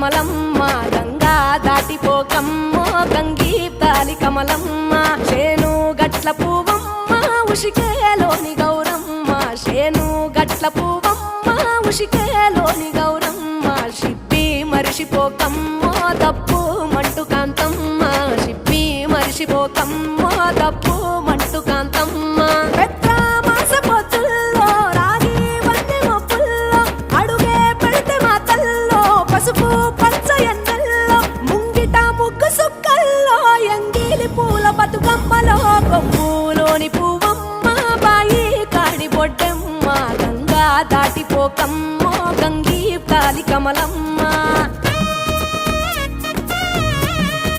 కమలమ్మ గంగా దాటిపోకమ్మ గంగీతాలి కమలమ్మ శేను గట్ల పువ్వమ్మ ఉషికేలోని గౌరమ్మ శేను గట్ల పువ్వమ్మ ఉషికేలోని గౌరమ్మ షిప్పి మరిషిపోకమ్మ తప్పు మంటు కాంతమ్మ షిప్పి మరిషిపోకమ్మ తప్పు మంటు కాంతమ్మ పసుపు పచ్చ ఎన్నెల్లో ముంగిట ముగ్గు సుక్కల్లో ఎంగిలి పూల బతుకమ్మలో కొమ్ములోని పువ్వమ్మ బాయి కాడి బొడ్డమ్మ గంగా దాటిపోకమ్మ గంగీ తాలి కమలమ్మ